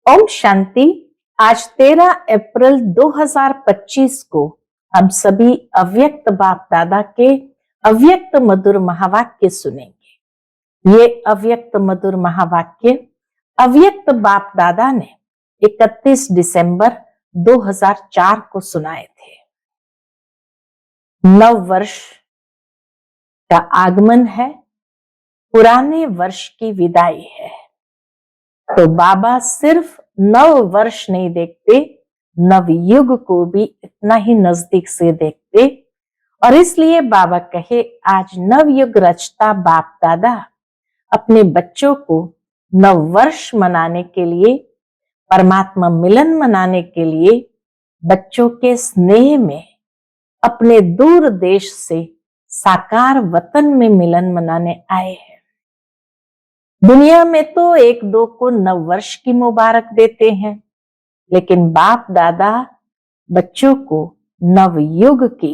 ओम शांति। आज 13 अप्रैल 2025 को हम सभी अव्यक्त बाप दादा के अव्यक्त मधुर महावाक्य सुनेंगे। ये अव्यक्त मधुर महावाक्य अव्यक्त बाप दादा ने 31 दिसंबर 2004 को सुनाए थे। नव वर्ष का आगमन है, पुराने वर्ष की विदाई है। तो बाबा सिर्फ नव वर्ष नहीं देखते, नव युग को भी इतना ही नजदीक से देखते। और इसलिए बाबा कहे, आज नव युग रचता बाप दादा अपने बच्चों को नव वर्ष मनाने के लिए, परमात्मा मिलन मनाने के लिए, बच्चों के स्नेह में अपने दूर देश से साकार वतन में मिलन मनाने आए हैं। दुनिया में तो एक दो को नव वर्ष की मुबारक देते हैं, लेकिन बाप दादा बच्चों को नव युग की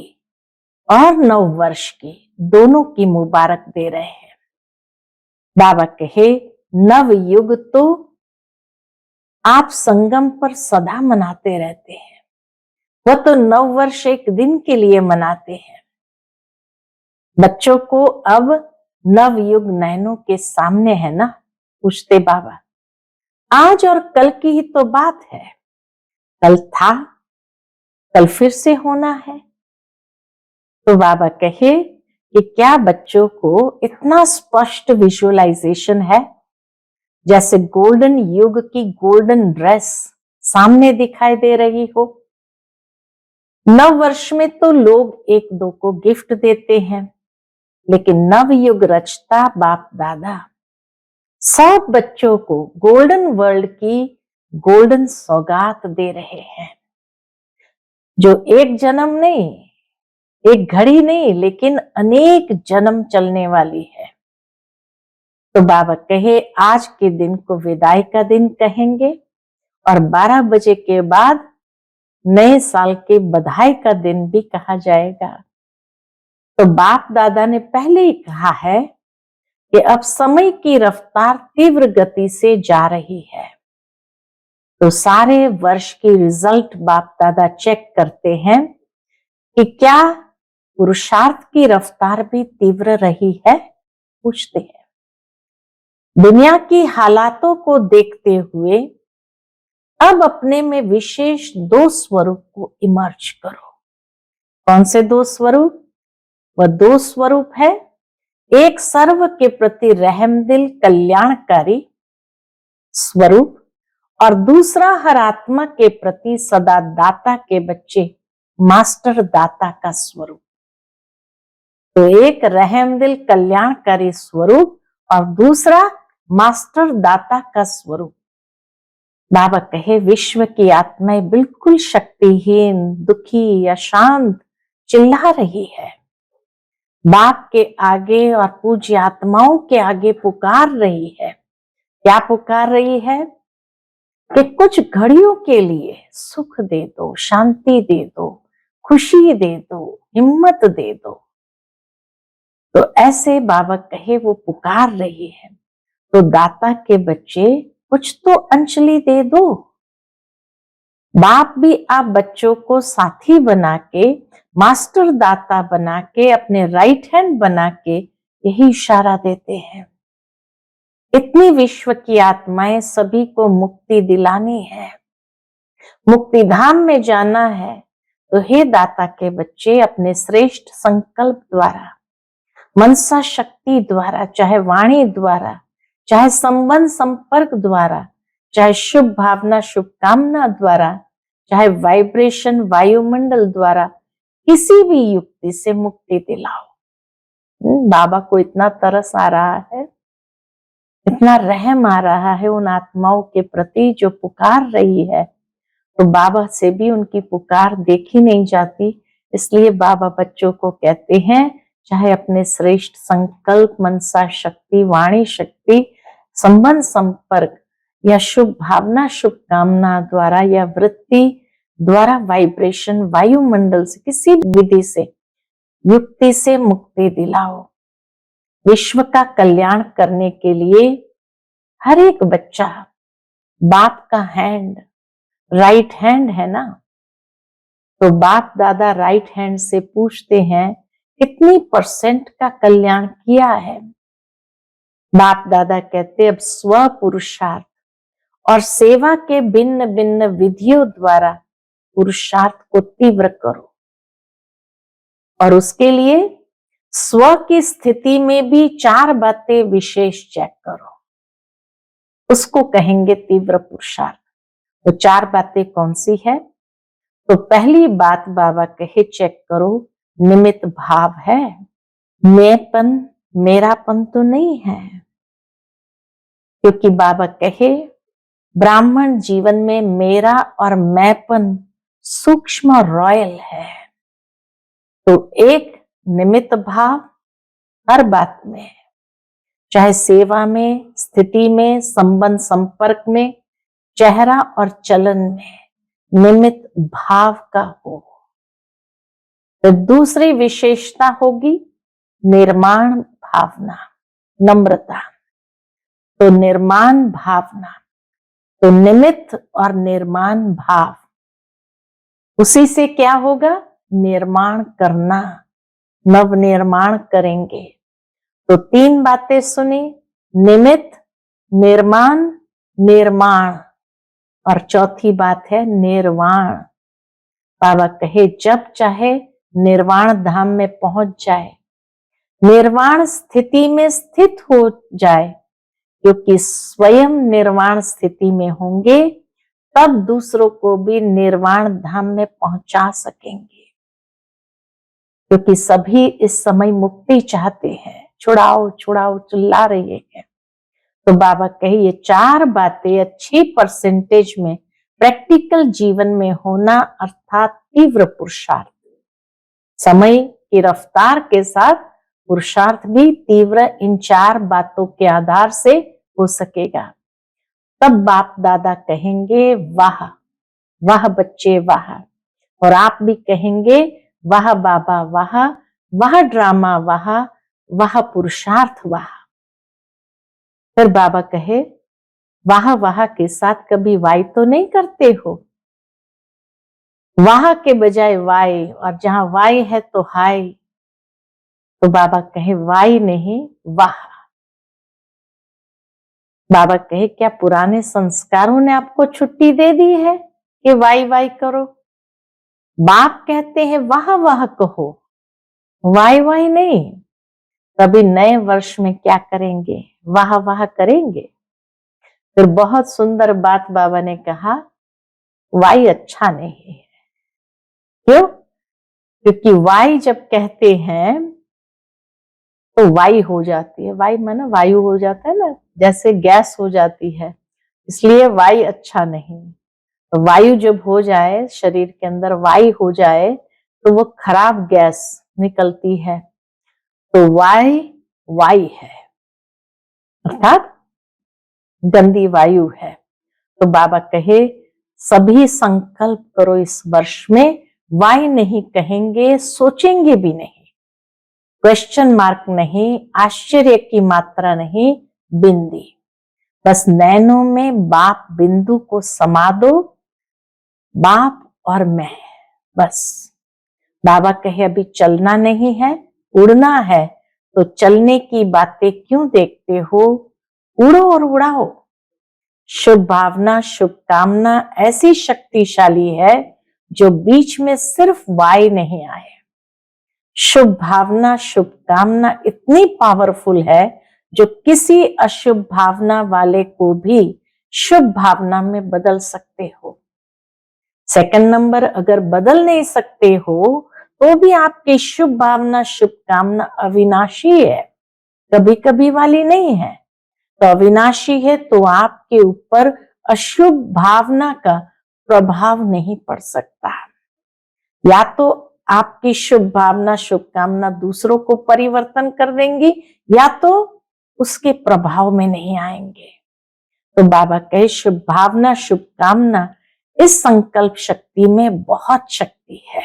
और नव वर्ष की दोनों की मुबारक दे रहे हैं। बाबा कहे, नव युग तो आप संगम पर सदा मनाते रहते हैं, वह तो नव वर्ष एक दिन के लिए मनाते हैं। बच्चों को अब नव युग नैनों के सामने है ना, पूछते बाबा। आज और कल की ही तो बात है, कल था, कल फिर से होना है। तो बाबा कहे कि क्या बच्चों को इतना स्पष्ट विजुअलाइजेशन है, जैसे गोल्डन युग की गोल्डन ड्रेस सामने दिखाई दे रही हो। नव वर्ष में तो लोग एक दो को गिफ्ट देते हैं, लेकिन नव युग रचता बाप दादा सब बच्चों को गोल्डन वर्ल्ड की गोल्डन सौगात दे रहे हैं, जो एक जन्म नहीं, एक घड़ी नहीं, लेकिन अनेक जन्म चलने वाली है। तो बाबा कहे, आज के दिन को विदाई का दिन कहेंगे और 12 बजे के बाद नए साल के बधाई का दिन भी कहा जाएगा। तो बाप दादा ने पहले ही कहा है कि अब समय की रफ्तार तीव्र गति से जा रही है। तो सारे वर्ष की रिजल्ट बाप दादा चेक करते हैं कि क्या पुरुषार्थ की रफ्तार भी तीव्र रही है, पूछते हैं। दुनिया की हालातों को देखते हुए अब अपने में विशेष दो स्वरूप को इमर्ज करो। कौन से दो स्वरूप? वह दो स्वरूप है, एक सर्व के प्रति रहमदिल कल्याणकारी स्वरूप और दूसरा हर आत्मा के प्रति सदा दाता के बच्चे मास्टर दाता का स्वरूप। तो एक रहमदिल कल्याणकारी स्वरूप और दूसरा मास्टर दाता का स्वरूप। बाबा कहे, विश्व की आत्माएं बिल्कुल शक्तिहीन, दुखी, अशांत चिल्ला रही है, बाप के आगे और पूज्य आत्माओं के आगे पुकार रही है। क्या पुकार रही है? कि कुछ घड़ियों के लिए सुख दे दो, शांति दे दो, खुशी दे दो, हिम्मत दे दो। तो ऐसे बाबा कहे वो पुकार रही है। तो दाता के बच्चे कुछ तो अंजलि दे दो। बाप भी आप बच्चों को साथी बना के, मास्टर दाता बना के, अपने राइट हैंड बना के यही इशारा देते हैं। इतनी विश्व की आत्माएं सभी को मुक्ति दिलानी है, मुक्ति धाम में जाना है। तो हे दाता के बच्चे, अपने श्रेष्ठ संकल्प द्वारा, मनसा शक्ति द्वारा, चाहे वाणी द्वारा, चाहे संबंध संपर्क द्वारा, चाहे शुभ भावना शुभकामना द्वारा, चाहे वाइब्रेशन वायुमंडल द्वारा, किसी भी युक्ति से मुक्ति दिलाओ। बाबा को इतना तरस आ रहा है, इतना रहम आ रहा है उन आत्माओं के प्रति जो पुकार रही है। तो बाबा से भी उनकी पुकार देखी नहीं जाती। इसलिए बाबा बच्चों को कहते हैं, चाहे अपने श्रेष्ठ संकल्प, मनसा शक्ति, वाणी शक्ति, संबंध संपर्क या शुभ भावना शुभकामना द्वारा या वृत्ति द्वारा, वाइब्रेशन वायुमंडल से, किसी विधि से, युक्ति से मुक्ति दिलाओ। विश्व का कल्याण करने के लिए हर एक बच्चा बाप का हैंड राइट हैंड है ना, तो बाप दादा राइट हैंड से पूछते हैं कितनी परसेंट का कल्याण किया है। बाप दादा कहते अब स्व पुरुषार्थ और सेवा के भिन्न भिन्न विधियों द्वारा पुरुषार्थ को तीव्र करो, और उसके लिए स्व की स्थिति में भी 4 बातें विशेष चेक करो, उसको कहेंगे तीव्र पुरुषार्थ। तो 4 बातें कौन सी है? तो पहली बात बाबा कहे चेक करो, निमित्त भाव है, मैंपन मेरापन तो नहीं है। क्योंकि बाबा कहे ब्राह्मण जीवन में मेरा और मैंपन सूक्ष्म और रॉयल है। तो एक निमित्त भाव हर बात में, चाहे सेवा में, स्थिति में, संबंध संपर्क में, चेहरा और चलन में निमित्त भाव का हो। तो दूसरी विशेषता होगी निर्माण भावना, नम्रता। तो निर्माण भावना, तो निमित्त और निर्माण भाव, उसी से क्या होगा? निर्माण करना, नव निर्माण करेंगे। तो 3 बातें सुनी, निमित्त, निर्माण, निर्माण, और चौथी बात है निर्वाण। बाबा कहे जब चाहे निर्वाण धाम में पहुंच जाए, निर्वाण स्थिति में स्थित हो जाए, क्योंकि स्वयं निर्वाण स्थिति में होंगे तब दूसरों को भी निर्वाण धाम में पहुंचा सकेंगे। क्योंकि सभी इस समय मुक्ति चाहते हैं, छुड़ाओ छुड़ाओ चिल्ला रहे हैं। तो बाबा कहे ये 4 बातें अच्छी परसेंटेज में प्रैक्टिकल जीवन में होना, अर्थात तीव्र पुरुषार्थ। समय की रफ्तार के साथ पुरुषार्थ भी तीव्र इन 4 बातों के आधार से हो सकेगा। तब बाप दादा कहेंगे वाह वाह बच्चे वाह, और आप भी कहेंगे वाह बाबा वाह, वाह ड्रामा वाह, वाह पुरुषार्थ वाह। फिर बाबा कहे वाह वाह के साथ कभी वाई तो नहीं करते हो? वाह के बजाय वाई, और जहां वाई है तो हाय। तो बाबा कहे वाई नहीं वाह। बाबा कहे क्या पुराने संस्कारों ने आपको छुट्टी दे दी है कि वाई वाई करो? बाप कहते हैं वाह वाह कहो, वाई वाई नहीं। तभी नए वर्ष में क्या करेंगे? वाह वाह करेंगे। फिर बहुत सुंदर बात बाबा ने कहा, वाई अच्छा नहीं है। क्यों? क्योंकि वाई जब कहते हैं तो वाई हो जाती है, वाई माना वायु हो जाता है ना, जैसे गैस हो जाती है, इसलिए वाई अच्छा नहीं। तो वायु जब हो जाए, शरीर के अंदर वाई हो जाए तो वो खराब गैस निकलती है, तो वाई वाई है, अर्थात गंदी वायु है। तो बाबा कहे सभी संकल्प करो इस वर्ष में वाई नहीं कहेंगे, सोचेंगे भी नहीं, क्वेश्चन मार्क नहीं, आश्चर्य की मात्रा नहीं, बिंदी। बस नैनों में बाप बिंदु को समा दो, बाप और मैं, बस। बाबा कहे अभी चलना नहीं है, उड़ना है, तो चलने की बातें क्यों देखते हो? उड़ो और उड़ाओ। शुभ भावना, शुभकामना ऐसी शक्तिशाली है जो बीच में सिर्फ वाई नहीं आए। शुभ भावना, शुभकामना इतनी पावरफुल है जो किसी अशुभ भावना वाले को भी शुभ भावना में बदल सकते हो। सेकंड नंबर, अगर बदल नहीं सकते हो तो भी आपकी शुभ भावना, शुभकामना अविनाशी है, कभी कभी वाली नहीं है। तो अविनाशी है तो आपके ऊपर अशुभ भावना का प्रभाव नहीं पड़ सकता। या तो आपकी शुभ भावना, शुभकामना दूसरों को परिवर्तन कर देंगी, या तो उसके प्रभाव में नहीं आएंगे। तो बाबा कहे शुभ भावना, शुभकामना इस संकल्प शक्ति में बहुत शक्ति है।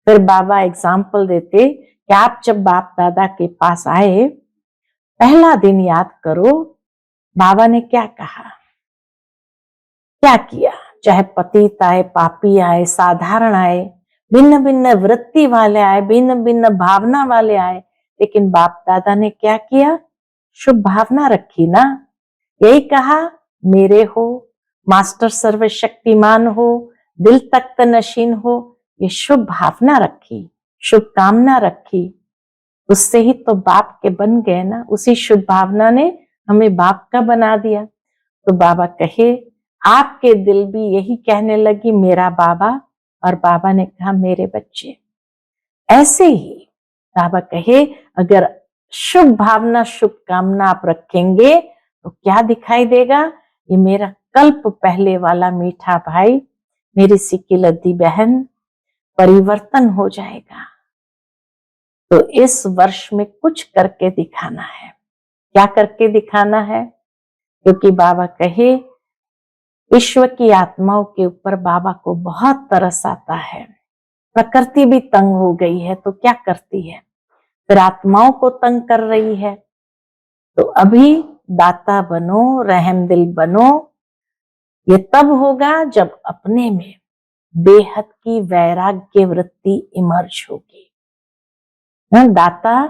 फिर बाबा एग्जाम्पल देते कि आप जब बाप दादा के पास आए, पहला दिन याद करो बाबा ने क्या कहा। क्या किया, चाहे पतित आए, पापी आए, साधारण आए, भिन्न भिन्न वृत्ति वाले आए, भिन्न भिन्न भावना वाले आए, लेकिन बाप दादा ने क्या किया, शुभ भावना रखी ना। यही कहा, मेरे हो, मास्टर सर्वशक्तिमान हो, दिल तख्त नशीन हो, ये शुभ भावना रखी, शुभकामना रखी, उससे ही तो बाप के बन गए ना। उसी शुभ भावना ने हमें बाप का बना दिया। तो बाबा कहे, आपके दिल भी यही कहने लगी, मेरा बाबा, और बाबा ने कहा, मेरे बच्चे। ऐसे ही बाबा कहे, अगर शुभ भावना, शुभकामना आप रखेंगे तो क्या दिखाई देगा, ये मेरा कल्प पहले वाला मीठा भाई, मेरी सिक्की लद्दी बहन परिवर्तन हो जाएगा। तो इस वर्ष में कुछ करके दिखाना है। क्या करके दिखाना है? क्योंकि बाबा कहे, विश्व की आत्माओं के ऊपर बाबा को बहुत तरस आता है। प्रकृति भी तंग हो गई है, तो क्या करती है, फिर आत्माओं को तंग कर रही है। तो अभी दाता बनो, रहम दिल बनो। ये तब होगा जब अपने में बेहद की वैराग्य वृत्ति इमर्ज होगी। दाता,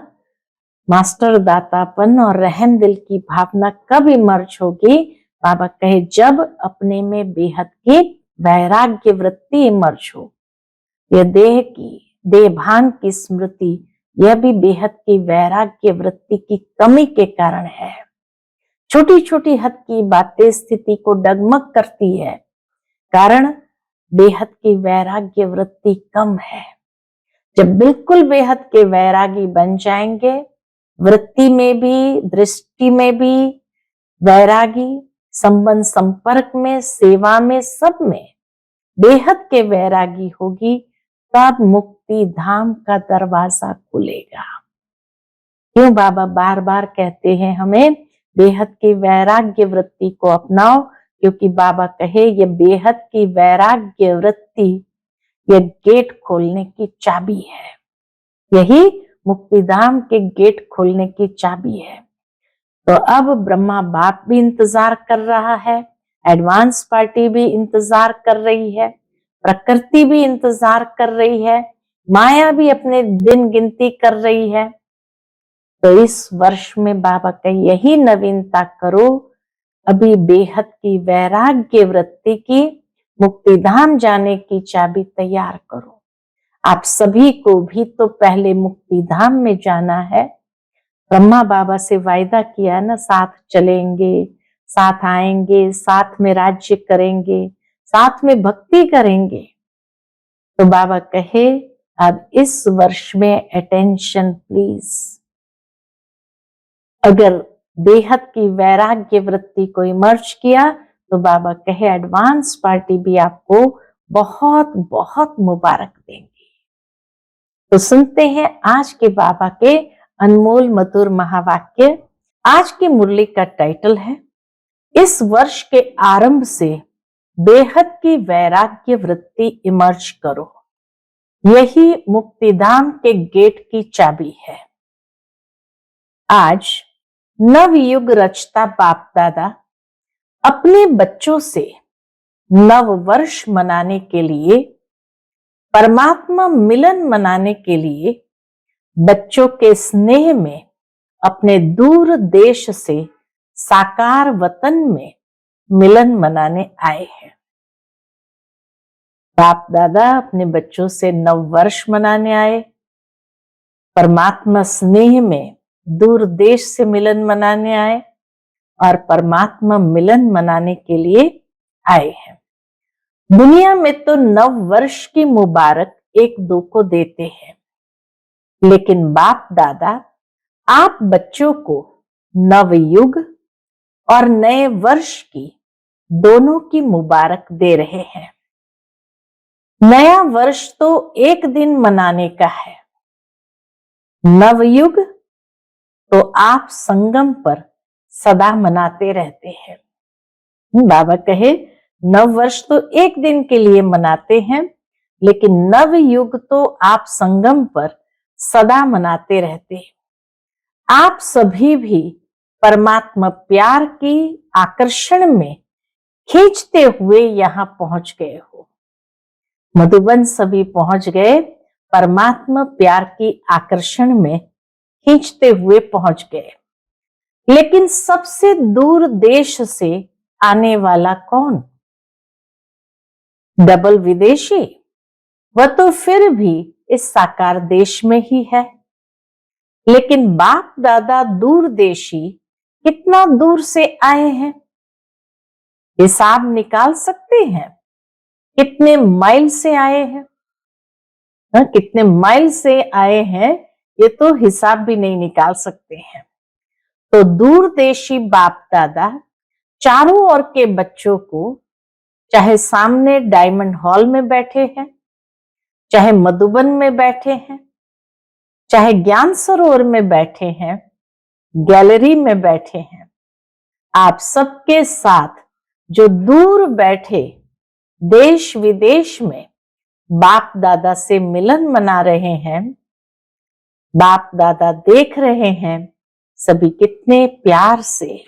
मास्टर दातापन और रहम दिल की भावना कब इमर्ज होगी? बाबा कहे, जब अपने में बेहद की वैराग्य वृत्ति इमर्ज हो। यह देह की, देहभान की स्मृति, यह भी बेहद की वैराग्य वृत्ति की कमी के कारण है। छोटी छोटी हद की बातें स्थिति को डगमग करती है, कारण बेहद की वैराग्य वृत्ति कम है। जब बिल्कुल बेहद के वैरागी बन जाएंगे, वृत्ति में भी, दृष्टि में भी वैरागी, संबंध संपर्क में, सेवा में, सब में बेहद के वैरागी होगी, तब मुक्ति धाम का दरवाजा खुलेगा। क्यों बाबा बार बार कहते हैं हमें बेहद की वैराग्य वृत्ति को अपनाओ? क्योंकि बाबा कहे, ये बेहद की वैराग्य वृत्ति, ये गेट खोलने की चाबी है। यही मुक्तिधाम के गेट खोलने की चाबी है। तो अब ब्रह्मा बाप भी इंतजार कर रहा है, एडवांस पार्टी भी इंतजार कर रही है, प्रकृति भी इंतजार कर रही है, माया भी अपने दिन गिनती कर रही है। तो इस वर्ष में बाबा का यही नवीनता करो, अभी बेहद की वैराग्य वृत्ति की, मुक्तिधाम जाने की चाबी तैयार करो। आप सभी को भी तो पहले मुक्तिधाम में जाना है। ब्रह्मा बाबा से वायदा किया ना, साथ चलेंगे, साथ आएंगे, साथ में राज्य करेंगे, साथ में भक्ति करेंगे। तो बाबा कहे, अब इस वर्ष में अटेंशन प्लीज। अगर बेहद की वैराग्य वृत्ति को इमर्ज किया तो बाबा कहे, एडवांस पार्टी भी आपको बहुत बहुत मुबारक देंगे। तो सुनते हैं आज के बाबा के अनमोल मधुर महावाक्य। आज की मुरली का टाइटल है, इस वर्ष के आरंभ से बेहद की वैराग्य वृत्ति इमर्ज करो, यही मुक्तिधाम के गेट की चाबी है। आज नवयुग रचता बाप दादा अपने बच्चों से नव वर्ष मनाने के लिए, परमात्मा मिलन मनाने के लिए, बच्चों के स्नेह में अपने दूर देश से साकार वतन में मिलन मनाने आए हैं। बाप दादा अपने बच्चों से नव वर्ष मनाने आए, परमात्मा स्नेह में दूर देश से मिलन मनाने आए और परमात्मा मिलन मनाने के लिए आए हैं। दुनिया में तो नव वर्ष की मुबारक एक दो को देते हैं, लेकिन बाप दादा आप बच्चों को नवयुग और नए वर्ष की दोनों की मुबारक दे रहे हैं। नया वर्ष तो एक दिन मनाने का है, नवयुग तो आप संगम पर सदा मनाते रहते हैं। बाबा कहे, नव वर्ष तो एक दिन के लिए मनाते हैं, लेकिन नव युग तो आप संगम पर सदा मनाते रहते हैं। आप सभी भी परमात्मा प्यार की आकर्षण में खींचते हुए यहाँ पहुंच गए हो। मधुबन सभी पहुंच गए, परमात्मा प्यार की आकर्षण में खींचते हुए पहुंच गए। लेकिन सबसे दूर देश से आने वाला कौन? डबल विदेशी। वह तो फिर भी इस साकार देश में ही है, लेकिन बाप दादा दूर देशी कितना दूर से आए हैं? हिसाब निकाल सकते हैं कितने माइल से आए हैं? कितने माइल से आए हैं ये तो हिसाब भी नहीं निकाल सकते हैं। तो दूरदेशी बाप दादा चारों ओर के बच्चों को, चाहे सामने डायमंड हॉल में बैठे हैं, चाहे मधुबन में बैठे हैं, चाहे ज्ञान सरोवर में बैठे हैं, गैलरी में बैठे हैं, आप सबके साथ जो दूर बैठे देश विदेश में बाप दादा से मिलन मना रहे हैं, बाप दादा देख रहे हैं सभी कितने प्यार से,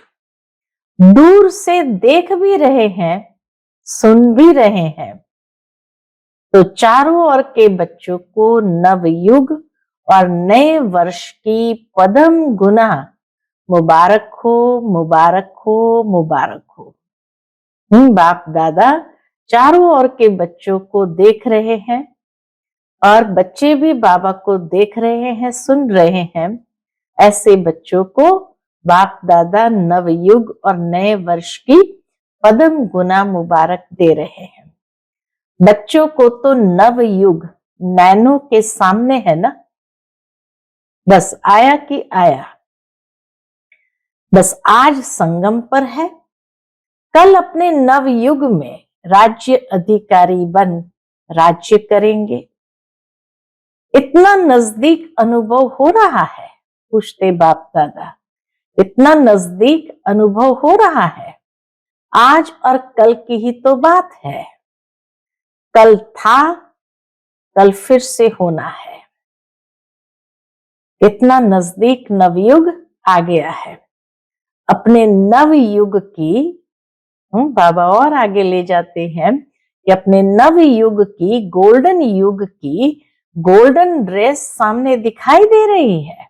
दूर से देख भी रहे हैं, सुन भी रहे हैं। तो चारों ओर के बच्चों को नवयुग और नए वर्ष की पदम गुना मुबारक हो, मुबारक हो, मुबारक हो। बाप दादा चारों ओर के बच्चों को देख रहे हैं और बच्चे भी बाबा को देख रहे हैं, सुन रहे हैं। ऐसे बच्चों को बाप दादा नवयुग और नए वर्ष की पदम गुना मुबारक दे रहे हैं। बच्चों को तो नवयुग नैनो के सामने है ना, बस आया कि आया, बस आज संगम पर है, कल अपने नवयुग में राज्य अधिकारी बन राज्य करेंगे। इतना नजदीक अनुभव हो रहा है, पूछते बाप दादा, इतना नजदीक अनुभव हो रहा है। आज और कल की ही तो बात है, कल था, कल फिर से होना है। इतना नजदीक नवयुग आ गया है। अपने नवयुग की बाबा और आगे ले जाते हैं कि अपने नवयुग की, गोल्डन युग की गोल्डन ड्रेस सामने दिखाई दे रही है।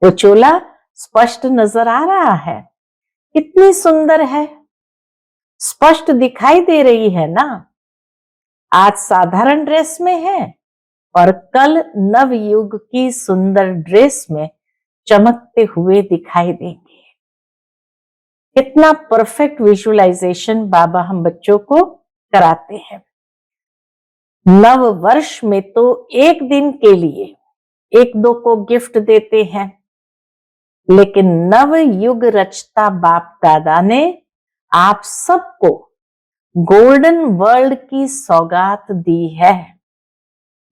वो चोला स्पष्ट नजर आ रहा है, कितनी सुंदर है, स्पष्ट दिखाई दे रही है ना। आज साधारण ड्रेस में है और कल नवयुग की सुंदर ड्रेस में चमकते हुए दिखाई देंगे। कितना परफेक्ट विजुअलाइजेशन बाबा हम बच्चों को कराते हैं। नव वर्ष में तो एक दिन के लिए एक दो को गिफ्ट देते हैं, लेकिन नव युग रचता बाप दादा ने आप सबको गोल्डन वर्ल्ड की सौगात दी है,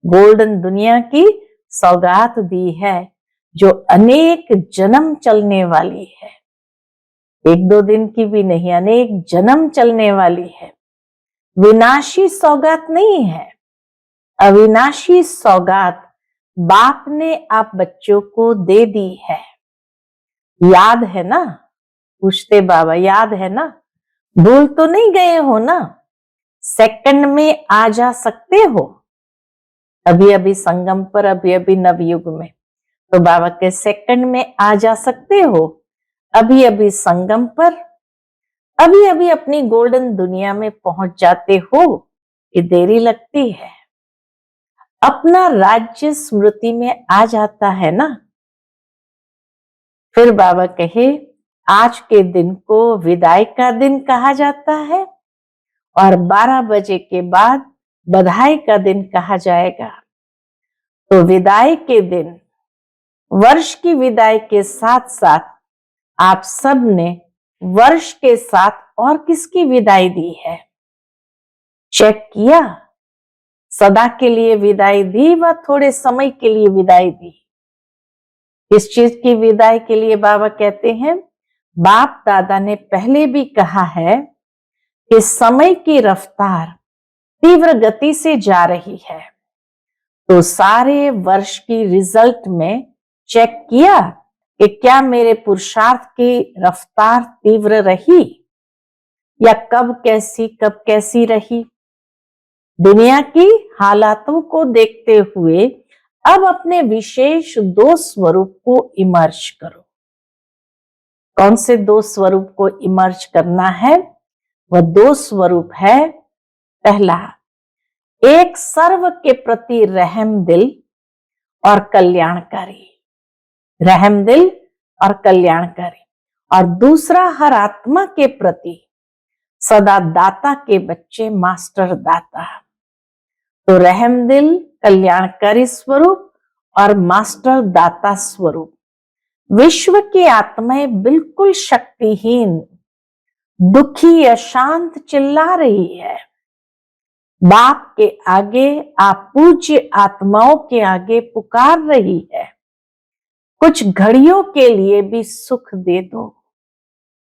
गोल्डन दुनिया की सौगात दी है, जो अनेक जन्म चलने वाली है। एक दो दिन की भी नहीं, अनेक जन्म चलने वाली है। विनाशी सौगात नहीं है, अविनाशी सौगात बाप ने आप बच्चों को दे दी है। याद है ना, पूछते बाबा, याद है ना, भूल तो नहीं गए हो ना? सेकंड में आ जा सकते हो, अभी अभी संगम पर, अभी अभी नवयुग में, तो बाबा के सेकंड में आ जा सकते हो, अभी अभी संगम पर, अभी अभी अपनी गोल्डन दुनिया में पहुंच जाते हो कि देरी लगती है? अपना राज्य स्मृति में आ जाता है ना। फिर बाबा कहे आज के दिन को विदाई का दिन कहा जाता है और 12 बजे के बाद बधाई का दिन कहा जाएगा। तो विदाई के दिन, वर्ष की विदाई के साथ साथ आप सब ने वर्ष के साथ और किसकी विदाई दी है? चेक किया? सदा के लिए विदाई दी व थोड़े समय के लिए विदाई दी? इस चीज की विदाई के लिए बाबा कहते हैं, बाप दादा ने पहले भी कहा है कि समय की रफ्तार तीव्र गति से जा रही है। तो सारे वर्ष की रिजल्ट में चेक किया कि क्या मेरे पुरुषार्थ की रफ्तार तीव्र रही, या कब कैसी रही। दुनिया की हालातों को देखते हुए अब अपने विशेष दो स्वरूप को इमर्ज करो। कौन से दो स्वरूप को इमर्ज करना है? वह दो स्वरूप है, पहला, एक सर्व के प्रति रहम दिल और कल्याणकारी, रहम दिल और कल्याणकारी, और दूसरा हर आत्मा के प्रति सदा दाता के बच्चे, मास्टर दाता। तो रहम दिल, कल्याणकारी स्वरूप और मास्टर दाता स्वरूप। विश्व की आत्माएं बिल्कुल शक्तिहीन, दुखी, अशांत चिल्ला रही है। बाप के आगे, आप पूज्य आत्माओं के आगे पुकार रही है, कुछ घड़ियों के लिए भी सुख दे दो,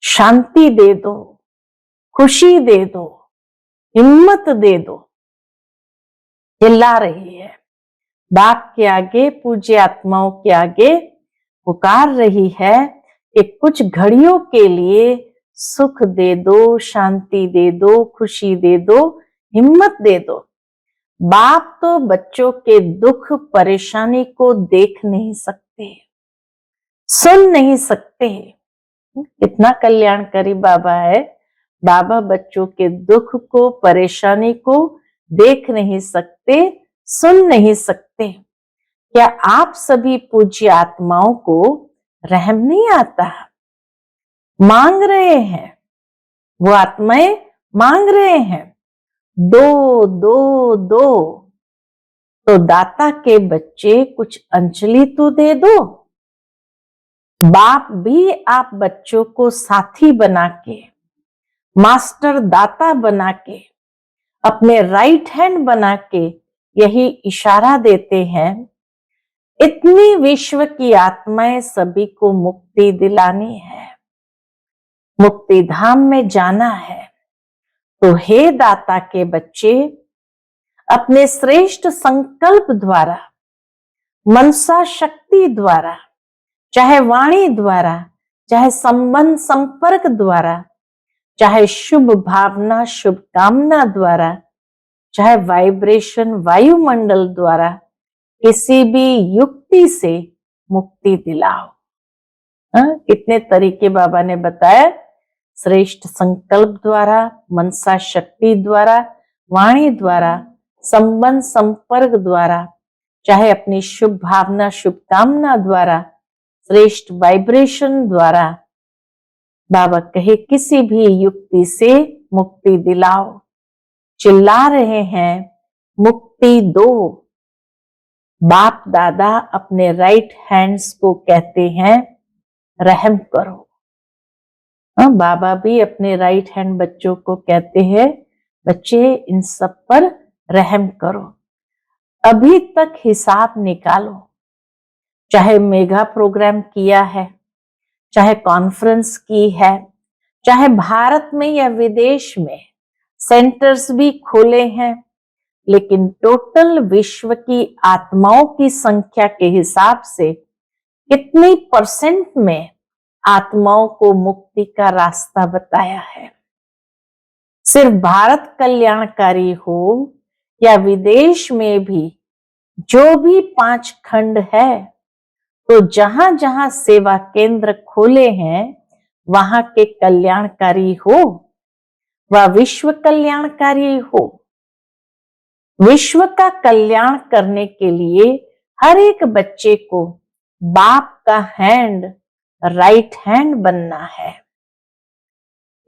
शांति दे दो, खुशी दे दो, हिम्मत दे दो। चिल्ला रही है, बाप के आगे, पूज्य आत्माओं के आगे पुकार रही है कि कुछ घड़ियों के लिए सुख दे दो, शांति दे दो, खुशी दे दो, हिम्मत दे दो। बाप तो बच्चों के दुख परेशानी को देख नहीं सकते, सुन नहीं सकते। कितना कल्याणकारी बाबा है। बाबा बच्चों के दुख को, परेशानी को देख नहीं सकते, सुन नहीं सकते। क्या आप सभी पूज्य आत्माओं को रहम नहीं आता? मांग रहे हैं, वो आत्माएं मांग रहे हैं, दो दो दो। तो दाता के बच्चे कुछ अंजलि तो दे दो। बाप भी आप बच्चों को साथी बना के, मास्टर दाता बना के, अपने राइट हैंड बना के यही इशारा देते हैं, इतनी विश्व की आत्माएं सभी को मुक्ति दिलानी है, मुक्ति धाम में जाना है। तो हे दाता के बच्चे, अपने श्रेष्ठ संकल्प द्वारा, मनसा शक्ति द्वारा, चाहे वाणी द्वारा, चाहे संबंध संपर्क द्वारा, चाहे शुभ भावना शुभ कामना द्वारा, चाहे वाइब्रेशन वायुमंडल द्वारा, किसी भी युक्ति से मुक्ति दिलाओ। कितने तरीके बाबा ने बताया, श्रेष्ठ संकल्प द्वारा, मनसा शक्ति द्वारा, वाणी द्वारा, संबंध संपर्क द्वारा, चाहे अपनी शुभ भावना शुभ कामना द्वारा, श्रेष्ठ वाइब्रेशन द्वारा, बाबा कहे किसी भी युक्ति से मुक्ति दिलाओ। चिल्ला रहे हैं, मुक्ति दो। बाप दादा अपने राइट हैंड्स को कहते हैं, रहम करो। बाबा भी अपने राइट हैंड बच्चों को कहते हैं, बच्चे इन सब पर रहम करो। अभी तक हिसाब निकालो, चाहे मेगा प्रोग्राम किया है, चाहे कॉन्फ्रेंस की है, चाहे भारत में या विदेश में सेंटर्स भी खोले हैं, लेकिन टोटल विश्व की आत्माओं की संख्या के हिसाब से कितनी % में आत्माओं को मुक्ति का रास्ता बताया है? सिर्फ भारत कल्याणकारी हो या विदेश में भी जो भी 5 खंड है, तो जहां जहां सेवा केंद्र खोले हैं वहां के कल्याणकारी हो, वह विश्व कल्याणकारी हो। विश्व का कल्याण करने के लिए हर एक बच्चे को बाप का हैंड, राइट हैंड बनना है।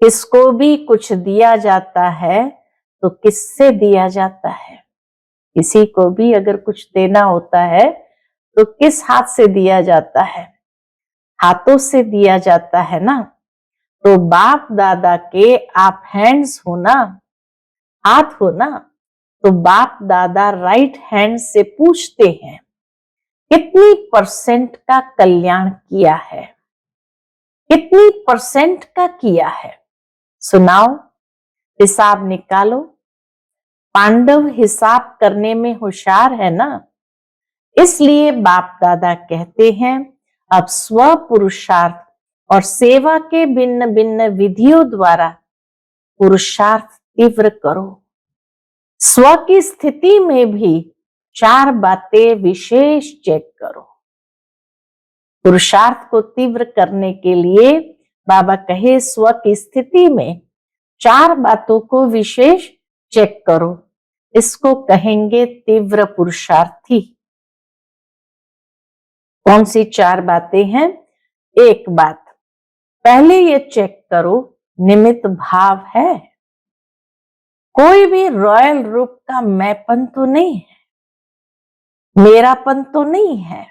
किसको भी कुछ दिया जाता है तो किससे दिया जाता है? किसी को भी अगर कुछ देना होता है तो किस हाथ से दिया जाता है? हाथों से दिया जाता है ना। तो बाप दादा के आप हैंड्स हो ना, हाथ हो ना, तो बाप दादा राइट हैंड से पूछते हैं कितनी % का कल्याण किया है, कितनी % का किया है? सुनाओ, हिसाब निकालो। पांडव हिसाब करने में होशियार है ना, इसलिए बाप दादा कहते हैं अब स्व पुरुषार्थ और सेवा के भिन्न भिन्न विधियों द्वारा पुरुषार्थ तीव्र करो। स्व की स्थिति में भी 4 बातें विशेष चेक करो। पुरुषार्थ को तीव्र करने के लिए बाबा कहे स्व की स्थिति में 4 बातों को विशेष चेक करो। इसको कहेंगे तीव्र पुरुषार्थी। कौन सी 4 बातें हैं? एक बात, पहले ये चेक करो निमित्त भाव है। कोई भी रॉयल रूप का मैंपन तो नहीं है, मेरापन तो नहीं है।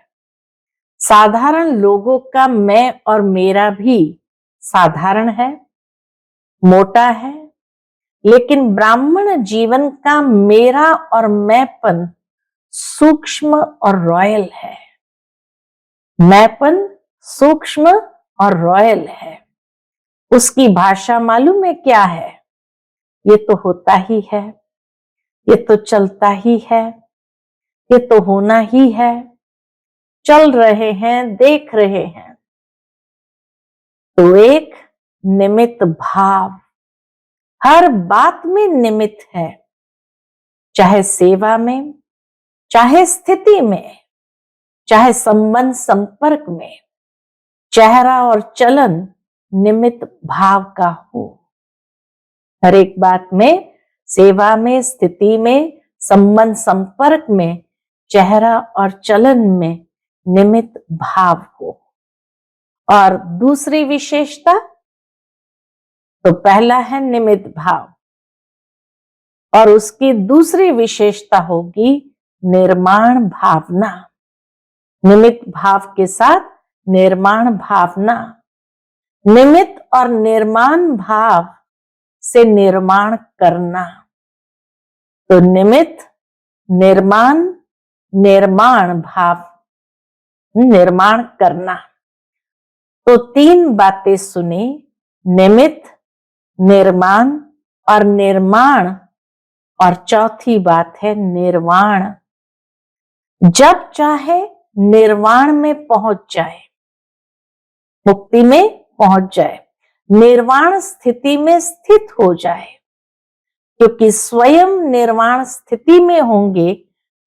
साधारण लोगों का मैं और मेरा भी साधारण है, मोटा है, लेकिन ब्राह्मण जीवन का मेरा और मैंपन सूक्ष्म और रॉयल है। मैंपन सूक्ष्म और रॉयल है। उसकी भाषा मालूम है क्या है? ये तो होता ही है, ये तो चलता ही है, ये तो होना ही है, चल रहे हैं, देख रहे हैं। तो एक निमित्त भाव, हर बात में निमित्त है, चाहे सेवा में, चाहे स्थिति में, चाहे संबंध संपर्क में, चेहरा और चलन निमित्त भाव का हो। हर एक बात में, सेवा में, स्थिति में, संबंध संपर्क में, चेहरा और चलन में निमित्त भाव हो। और दूसरी विशेषता, तो पहला है निमित्त भाव, और उसकी दूसरी विशेषता होगी निर्माण भावना। निमित्त भाव के साथ निर्माण भावना। निमित्त और निर्माण भाव से निर्माण करना। तो निमित्त, निर्माण, निर्माण भाव, निर्माण करना। तो 3 बातें सुनी, निमित्त, निर्माण और निर्माण, और चौथी बात है निर्वाण। जब चाहे निर्वाण में पहुंच जाए, मुक्ति में पहुंच जाए, निर्वाण स्थिति में स्थित हो जाए, क्योंकि स्वयं निर्वाण स्थिति में होंगे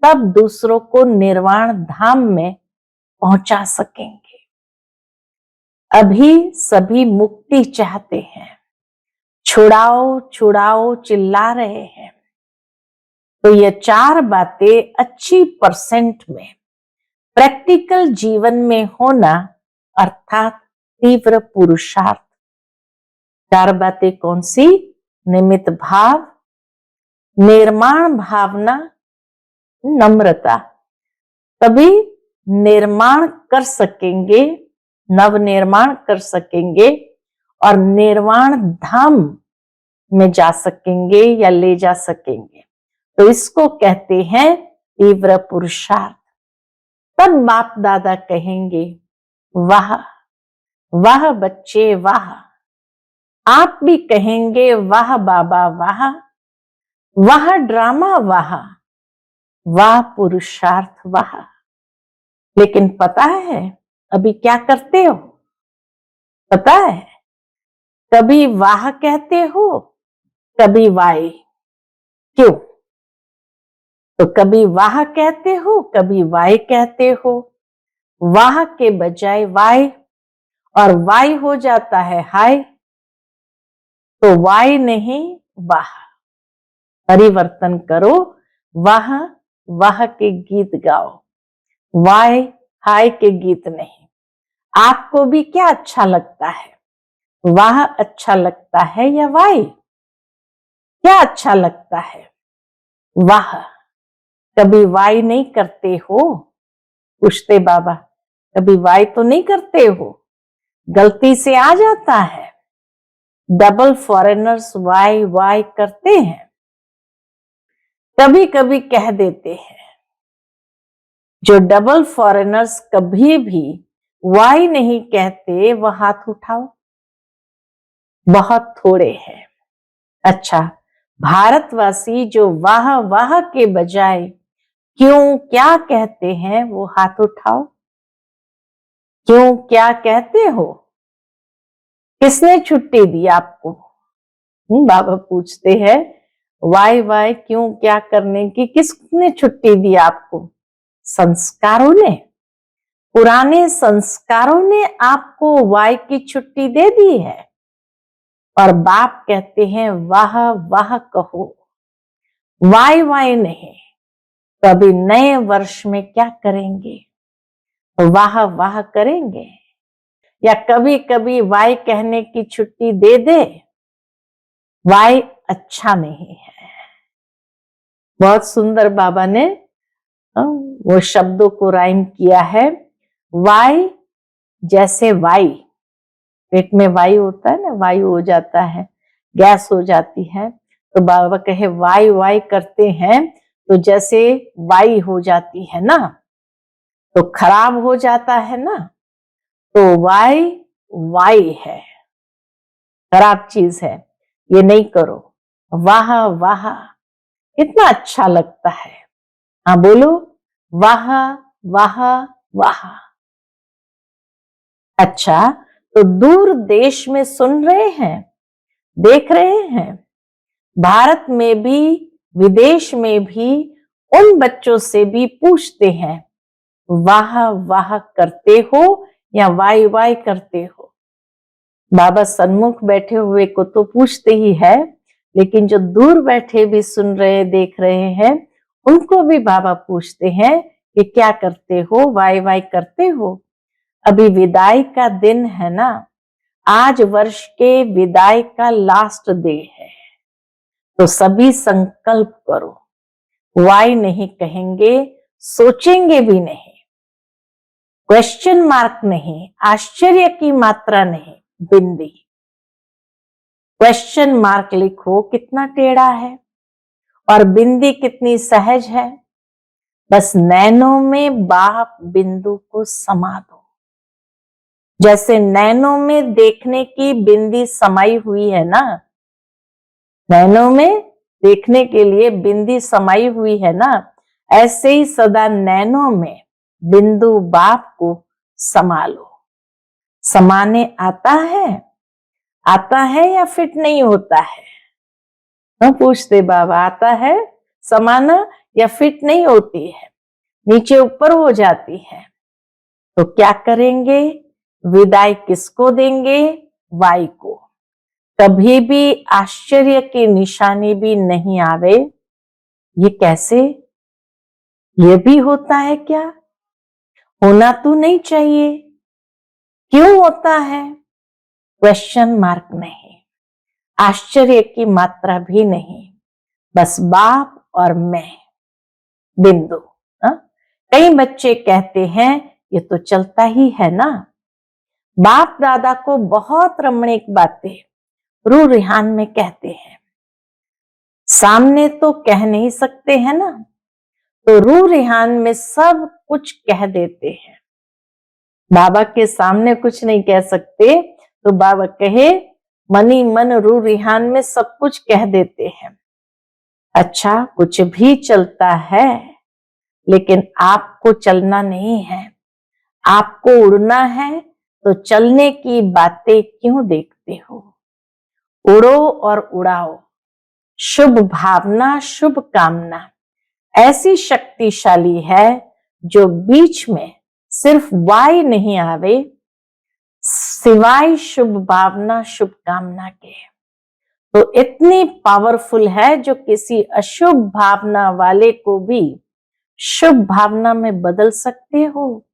तब दूसरों को निर्वाण धाम में पहुंचा सकेंगे। अभी सभी मुक्ति चाहते हैं, छुड़ाओ छुड़ाओ चिल्ला रहे हैं। तो ये 4 बातें अच्छी परसेंट में प्रैक्टिकल जीवन में होना, अर्थात तीव्र पुरुषार्थ। 4 बातें कौन सी? निमित्त भाव, निर्माण भावना, नम्रता। तभी निर्माण कर सकेंगे, नव निर्माण कर सकेंगे और निर्वाण धाम में जा सकेंगे या ले जा सकेंगे। तो इसको कहते हैं तीव्र पुरुषार्थ। तब बाप दादा कहेंगे, वाह वाह बच्चे वाह। आप भी कहेंगे वाह बाबा वाह, वाह ड्रामा वाह, वाह पुरुषार्थ वाह। लेकिन पता है अभी क्या करते हो? पता है, कभी वाह कहते हो, कभी वाई। क्यों? तो कभी वाह कहते हो, कभी वाई कहते हो। वाह के बजाय वाई, और वाई हो जाता है हाय। तो वाई नहीं वाह। परिवर्तन करो, वाह वाह के गीत गाओ, वाई हाय के गीत नहीं। आपको भी क्या अच्छा लगता है? वाह अच्छा लगता है या वाई? क्या अच्छा लगता है? वाह। कभी वाई नहीं करते हो? पूछते बाबा, कभी वाई तो नहीं करते हो? गलती से आ जाता है। डबल फॉरेनर्स वाई वाई करते हैं, कभी कभी कह देते हैं। जो डबल फॉरेनर्स कभी भी वाई नहीं कहते, वह हाथ उठाओ। बहुत थोड़े हैं। अच्छा, भारतवासी जो वाह वाह के बजाय क्यों क्या कहते हैं, वो हाथ उठाओ। क्यों क्या कहते हो? किसने छुट्टी दी आपको? बाबा पूछते हैं वाई वाई क्यों, क्या करने की, किसने छुट्टी दी आपको? संस्कारों ने, पुराने संस्कारों ने आपको वाई की छुट्टी दे दी है। और बाप कहते हैं वाह वाह कहो, वाई वाई नहीं। तो अभी नए वर्ष में क्या करेंगे? वाह वाह करेंगे या कभी कभी वाई कहने की छुट्टी दे दे? वाई अच्छा नहीं है। बहुत सुंदर बाबा ने वो शब्दों को राइम किया है। वाई जैसे वाई, पेट में वायु होता है ना, वायु हो जाता है, गैस हो जाती है, तो बाबा कहे वाई वाई करते हैं तो जैसे वाई हो जाती है ना, तो खराब हो जाता है ना, तो वाई वाई है, खराब चीज है, ये नहीं करो। वाह वाह कितना अच्छा लगता है। हाँ बोलो, वाह वाह वाह। अच्छा, तो दूर देश में सुन रहे हैं, देख रहे हैं, भारत में भी विदेश में भी उन बच्चों से भी पूछते हैं वाह वाह करते हो या वाई वाई करते हो? बाबा सन्मुख बैठे हुए को तो पूछते ही है, लेकिन जो दूर बैठे भी सुन रहे देख रहे हैं उनको भी बाबा पूछते हैं कि क्या करते हो, वाई वाई करते हो? अभी विदाई का दिन है ना, आज वर्ष के विदाई का लास्ट डे है, तो सभी संकल्प करो, वाई नहीं कहेंगे, सोचेंगे भी नहीं, क्वेश्चन मार्क नहीं, आश्चर्य की मात्रा नहीं, बिंदी। क्वेश्चन मार्क लिखो कितना टेढ़ा है और बिंदी कितनी सहज है। बस नैनों में बाप बिंदु को समा दो। जैसे नैनों में देखने की बिंदी समाई हुई है ना, नैनों में देखने के लिए बिंदी समाई हुई है ना, ऐसे ही सदा नैनों में बिंदु बाप को समा लो। समाने आता है या फिट नहीं होता है? पूछते बाबा, आता है समाना या फिट नहीं होती है, नीचे ऊपर हो जाती है, तो क्या करेंगे? विदाई किसको देंगे? वाई को। कभी भी आश्चर्य की निशानी भी नहीं आवे, ये कैसे? ये भी होता है क्या? होना तो नहीं चाहिए, क्यों होता है? क्वेश्चन मार्क नहीं, आश्चर्य की मात्रा भी नहीं, बस बाप और मैं, बिंदु। कई बच्चे कहते हैं ये तो चलता ही है ना। बाप दादा को बहुत रमणीक बातें रूह रिहान में कहते हैं, सामने तो कह नहीं सकते हैं ना, तो रूह रिहान में सब कुछ कह देते हैं। बाबा के सामने कुछ नहीं कह सकते, तो बाबा कहे मनी मन रूह रिहान में सब कुछ कह देते हैं। अच्छा, कुछ भी चलता है, लेकिन आपको चलना नहीं है, आपको उड़ना है, तो चलने की बातें क्यों देखते हो? उड़ो और उड़ाओ। शुभ भावना, शुभ कामना ऐसी शक्तिशाली है जो बीच में सिर्फ वाई नहीं आवे, सिवाय शुभ भावना शुभ कामना के। तो इतनी पावरफुल है जो किसी अशुभ भावना वाले को भी शुभ भावना में बदल सकते हो।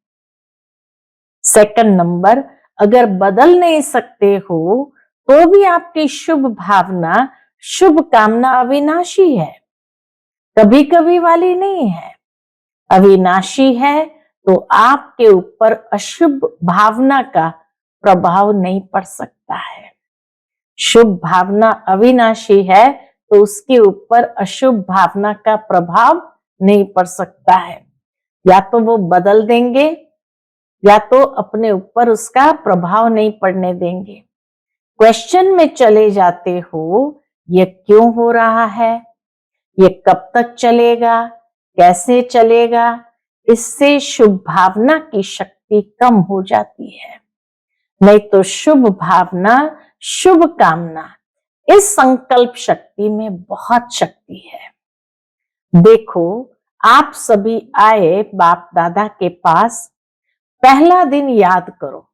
सेकंड नंबर, अगर बदल नहीं सकते हो तो भी आपकी शुभ भावना शुभ कामना अविनाशी है, कभी कभी वाली नहीं है, अविनाशी है, तो आपके ऊपर अशुभ भावना का प्रभाव नहीं पड़ सकता है। शुभ भावना अविनाशी है तो उसके ऊपर अशुभ भावना का प्रभाव नहीं पड़ सकता है। या तो वो बदल देंगे या तो अपने ऊपर उसका प्रभाव नहीं पड़ने देंगे। क्वेश्चन में चले जाते हो, ये क्यों हो रहा है, ये कब तक चलेगा, कैसे चलेगा, इससे शुभ भावना की शक्ति कम हो जाती है। नहीं तो शुभ भावना शुभ कामना इस संकल्प शक्ति में बहुत शक्ति है। देखो, आप सभी आए बाप दादा के पास, पहला दिन याद करो,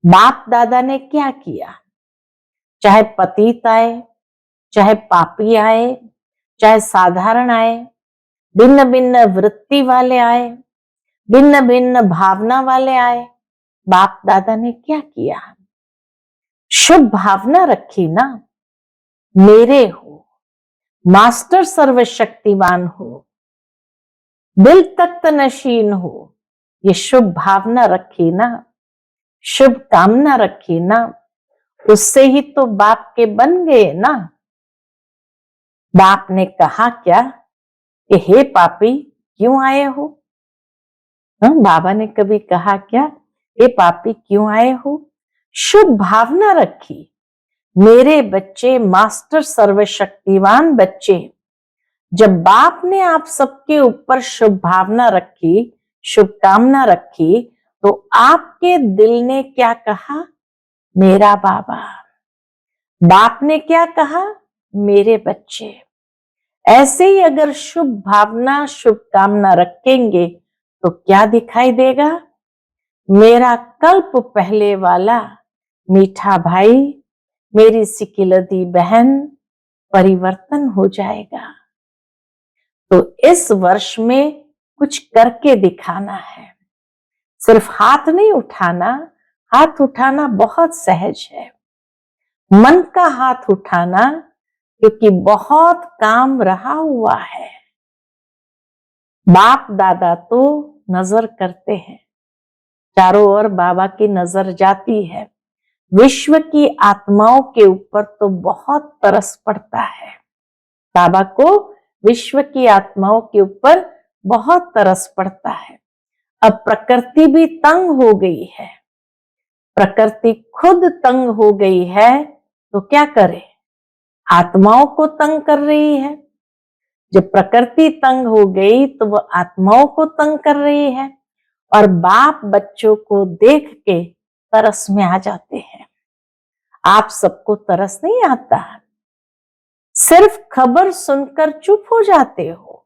बाप दादा ने क्या किया। चाहे पतित आए, चाहे पापी आए, चाहे साधारण आए, भिन्न भिन्न वृत्ति वाले आए, भिन्न भिन्न भावना वाले आए, बाप दादा ने क्या किया। शुभ भावना रखी ना, मेरे हो, मास्टर सर्वशक्तिवान हो, दिल तख्त नशीन हो, ये शुभ भावना रखी ना, शुभ कामना रखी ना, उससे ही तो बाप के बन गए ना। बाप ने कहा क्या कि हे पापी क्यों आए हो? बाबा ने कभी कहा क्या हे पापी क्यों आए हो? शुभ भावना रखी, मेरे बच्चे मास्टर सर्वशक्तिवान बच्चे। जब बाप ने आप सबके ऊपर शुभ भावना रखी, शुभकामना रखी, तो आपके दिल ने क्या कहा? मेरा बाबा। बाप ने क्या कहा? मेरे बच्चे। ऐसे ही अगर शुभ भावना शुभकामना रखेंगे तो क्या दिखाई देगा? मेरा कल्प पहले वाला मीठा भाई, मेरी सिकिलदी बहन परिवर्तन हो जाएगा। तो इस वर्ष में कुछ करके दिखाना है, सिर्फ हाथ नहीं उठाना। हाथ उठाना बहुत सहज है, मन का हाथ उठाना, क्योंकि बहुत काम रहा हुआ है। बाप दादा तो नजर करते हैं, चारों ओर बाबा की नजर जाती है, विश्व की आत्माओं के ऊपर तो बहुत तरस पड़ता है। बाबा को विश्व की आत्माओं के ऊपर बहुत तरस पड़ता है। अब प्रकृति भी तंग हो गई है, प्रकृति खुद तंग हो गई है, तो क्या करे? आत्माओं को तंग कर रही है। जब प्रकृति तंग हो गई तो वो आत्माओं को तंग कर रही है, और बाप बच्चों को देख के तरस में आ जाते हैं। आप सबको तरस नहीं आता, सिर्फ खबर सुनकर चुप हो जाते हो।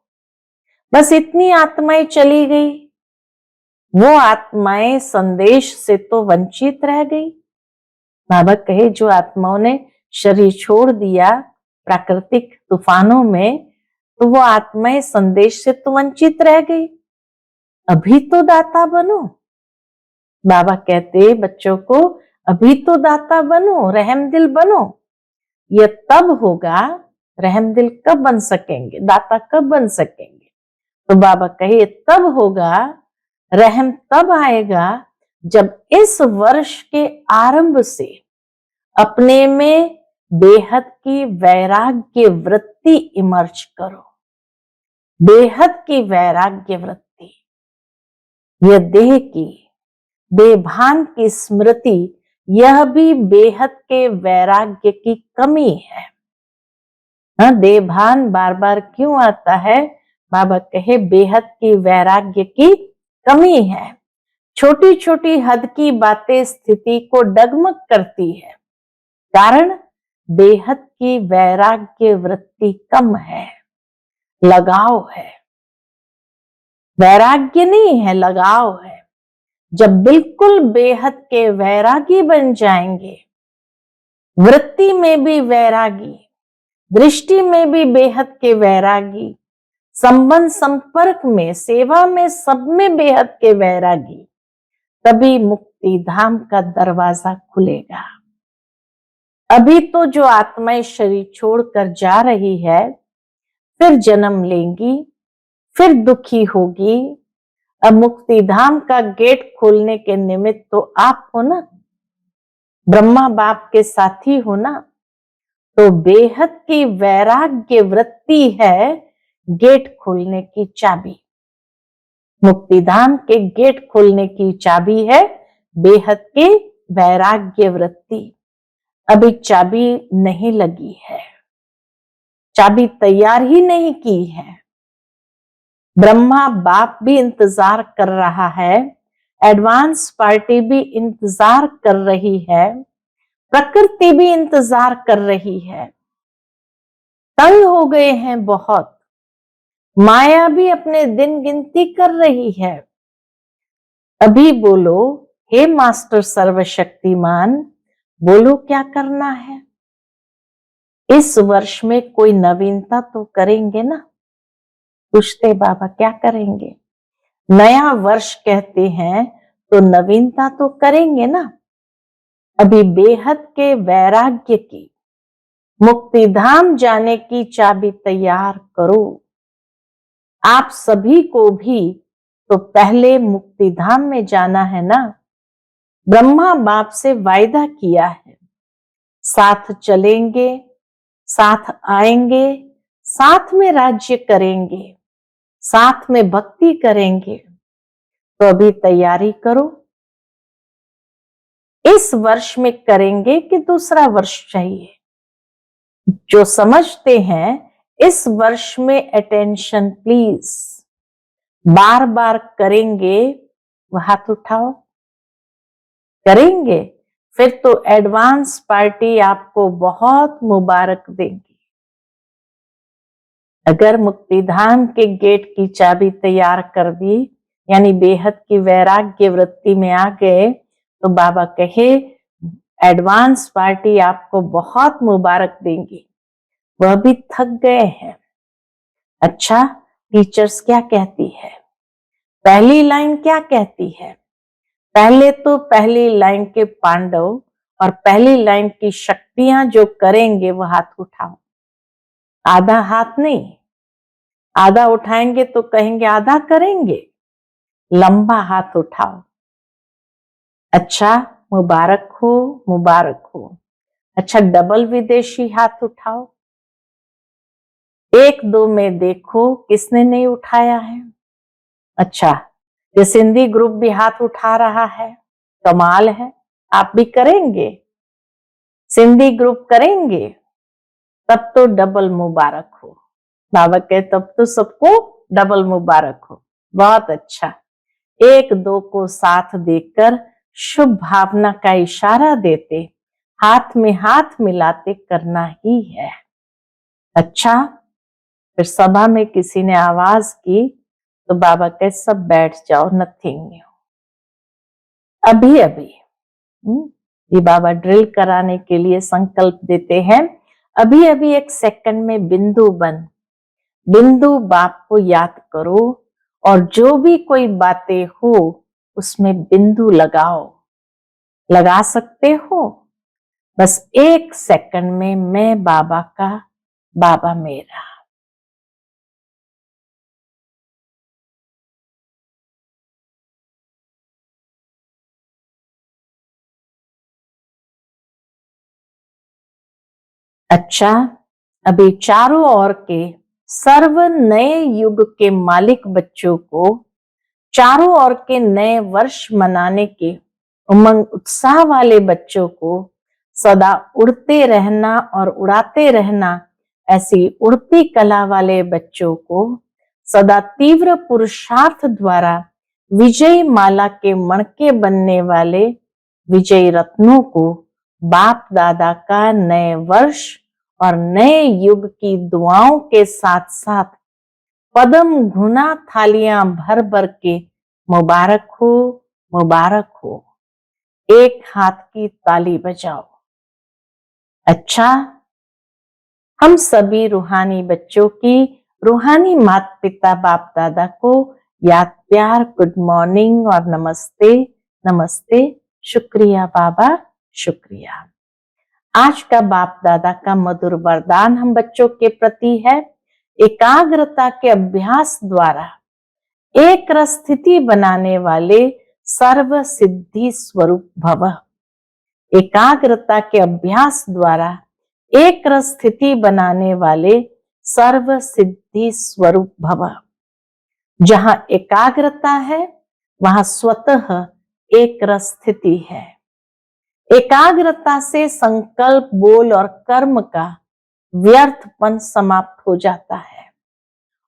बस इतनी आत्माएं चली गई, वो आत्माएं संदेश से तो वंचित रह गई। बाबा कहे जो आत्माओं ने शरीर छोड़ दिया प्राकृतिक तूफानों में, तो वो आत्माएं संदेश से तो वंचित रह गई। अभी तो दाता बनो। बाबा कहते बच्चों को अभी तो दाता बनो, रहम दिल बनो। ये तब होगा, रहम दिल कब बन सकेंगे, दाता कब बन सकेंगे? तो बाबा कहे तब होगा, रहम तब आएगा जब इस वर्ष के आरंभ से अपने में बेहद की वैराग्य वृत्ति इमर्ज करो। बेहद की वैराग्य वृत्ति, यह देह की बेभान की स्मृति, यह भी बेहद के वैराग्य की कमी है। देभान बार बार क्यों आता है? बाबा कहे बेहद की वैराग्य की कमी है। छोटी छोटी हद की बातें स्थिति को डगमग करती है, कारण बेहद की वैराग्य वृत्ति कम है, लगाव है। वैराग्य नहीं है, लगाव है। जब बिल्कुल बेहद के वैरागी बन जाएंगे, वृत्ति में भी वैरागी, दृष्टि में भी बेहद के वैरागी, संबंध संपर्क में, सेवा में, सब में बेहद के वैरागी, तभी मुक्ति धाम का दरवाजा खुलेगा। अभी तो जो आत्माएं शरीर छोड़कर जा रही है, फिर जन्म लेंगी, फिर दुखी होगी। अब मुक्ति धाम का गेट खोलने के निमित्त तो आप हो ना, ब्रह्मा बाप के साथी हो ना। तो बेहद की वैराग्य वृत्ति है गेट खोलने की चाबी। मुक्तिधाम के गेट खोलने की चाबी है बेहद की वैराग्य वृत्ति। अभी चाबी नहीं लगी है, चाबी तैयार ही नहीं की है। ब्रह्मा बाप भी इंतजार कर रहा है, एडवांस पार्टी भी इंतजार कर रही है, प्रकृति भी इंतजार कर रही है। तंग हो गए हैं बहुत, माया भी अपने दिन गिनती कर रही है। अभी बोलो, हे मास्टर सर्वशक्तिमान, बोलो क्या करना है। इस वर्ष में कोई नवीनता तो करेंगे ना? पूछते बाबा, क्या करेंगे? नया वर्ष कहते हैं तो नवीनता तो करेंगे ना। अभी बेहद के वैराग्य की, मुक्ति धाम जाने की चाबी तैयार करो। आप सभी को भी तो पहले मुक्ति धाम में जाना है ना। ब्रह्मा बाप से वायदा किया है, साथ चलेंगे, साथ आएंगे, साथ में राज्य करेंगे, साथ में भक्ति करेंगे। तो अभी तैयारी करो। इस वर्ष में करेंगे कि दूसरा वर्ष चाहिए? जो समझते हैं इस वर्ष में अटेंशन प्लीज, बार बार करेंगे, वो हाथ उठाओ। करेंगे फिर तो एडवांस पार्टी आपको बहुत मुबारक देंगी। अगर मुक्तिधाम के गेट की चाबी तैयार कर दी, यानी बेहद की वैराग्य वृत्ति में आ गए, तो बाबा कहे एडवांस पार्टी आपको बहुत मुबारक देंगी। वह भी थक गए हैं। अच्छा, टीचर्स क्या कहती है? पहली लाइन क्या कहती है? पहले तो पहली लाइन के पांडव और पहली लाइन की शक्तियां जो करेंगे वो हाथ उठाओ। आधा हाथ नहीं, आधा उठाएंगे तो कहेंगे आधा करेंगे, लंबा हाथ उठाओ। अच्छा, मुबारक हो, मुबारक हो। अच्छा, डबल विदेशी हाथ उठाओ। एक दो में देखो किसने नहीं उठाया है। अच्छा, ये सिंधी ग्रुप भी हाथ उठा रहा है, कमाल है। आप भी करेंगे? सिंधी ग्रुप करेंगे? तब तो डबल मुबारक हो। बाबा कहे तब तो सबको डबल मुबारक हो। बहुत अच्छा। एक दो को साथ देकर शुभ भावना का इशारा देते, हाथ में हाथ मिलाते करना ही है। अच्छा, फिर सभा में किसी ने आवाज की तो बाबा कहे सब बैठ जाओ, नथिंग। अभी अभी ये बाबा ड्रिल कराने के लिए संकल्प देते हैं। अभी अभी एक सेकंड में बिंदु बन, बिंदु बाप को याद करो और जो भी कोई बातें हो उसमें बिंदु लगाओ। लगा सकते हो? बस एक सेकंड में मैं बाबा का, बाबा मेरा। अच्छा, अभी चारों ओर के सर्व नए युग के मालिक बच्चों को, चारों ओर के नए वर्ष मनाने के उमंग उत्साह वाले बच्चों को सदा उड़ते रहना और उड़ाते रहना, ऐसी उड़ती कला वाले बच्चों को सदा तीव्र पुरुषार्थ द्वारा विजय माला के मणके बनने वाले विजय रत्नों को बाप दादा का नए वर्ष और नए युग की दुआओं के साथ साथ पदम घुना थालियां भर भर के मुबारक हो, मुबारक हो। एक हाथ की ताली बजाओ। अच्छा, हम सभी रूहानी बच्चों की रूहानी माता पिता बाप दादा को याद प्यार गुड मॉर्निंग और नमस्ते, नमस्ते, शुक्रिया बाबा, शुक्रिया। आज का बाप दादा का मधुर वरदान हम बच्चों के प्रति है, एकाग्रता के अभ्यास द्वारा एक रस स्थिति बनाने वाले सर्व सिद्धि स्वरूप भव। एकाग्रता के अभ्यास द्वारा एक रस स्थिति बनाने वाले सर्व सिद्धि स्वरूप भव। जहां एकाग्रता है वहां स्वतः एक रस स्थिति है। एकाग्रता से संकल्प, बोल और कर्म का व्यर्थपन समाप्त हो जाता है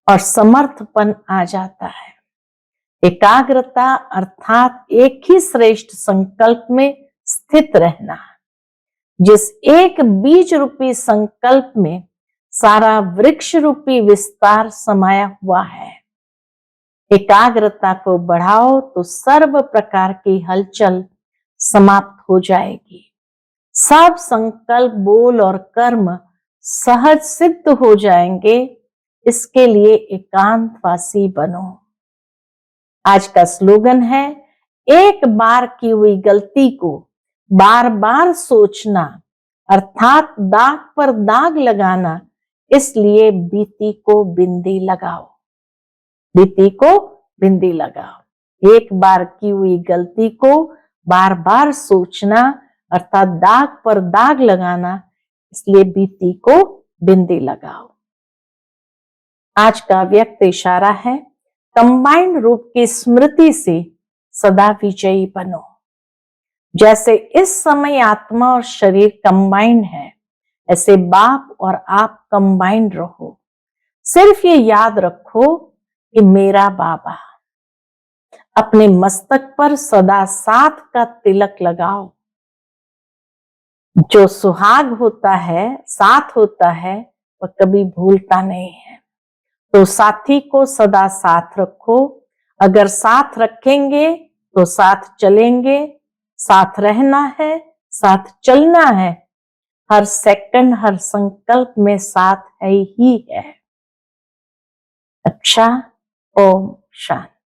और समर्थपन आ जाता है। एकाग्रता अर्थात एक ही श्रेष्ठ संकल्प में स्थित रहना, जिस एक बीज रूपी संकल्प में सारा वृक्ष रूपी विस्तार समाया हुआ है। एकाग्रता को बढ़ाओ तो सर्व प्रकार की हलचल समाप्त हो जाएगी। सब संकल्प, बोल और कर्म सहज सिद्ध हो जाएंगे। इसके लिए एकांतवासी बनो। आज का स्लोगन है, एक बार की हुई गलती को बार बार सोचना अर्थात दाग पर दाग लगाना, इसलिए बीती को बिंदी लगाओ। बीती को बिंदी लगाओ। एक बार की हुई गलती को बार बार सोचना अर्थात दाग पर दाग लगाना, इसलिए बीती को बिंदी लगाओ। आज का व्यक्त इशारा है, कंबाइंड रूप की स्मृति से सदा विजयी बनो। जैसे इस समय आत्मा और शरीर कंबाइंड है, ऐसे बाप और आप कंबाइंड रहो। सिर्फ ये याद रखो कि मेरा बाबा। अपने मस्तक पर सदा साथ का तिलक लगाओ। जो सुहाग होता है, साथ होता है, वह कभी भूलता नहीं है। तो साथी को सदा साथ रखो। अगर साथ रखेंगे तो साथ चलेंगे। साथ रहना है, साथ चलना है। हर सेकंड, हर संकल्प में साथ है ही है। अच्छा, ओम शांति।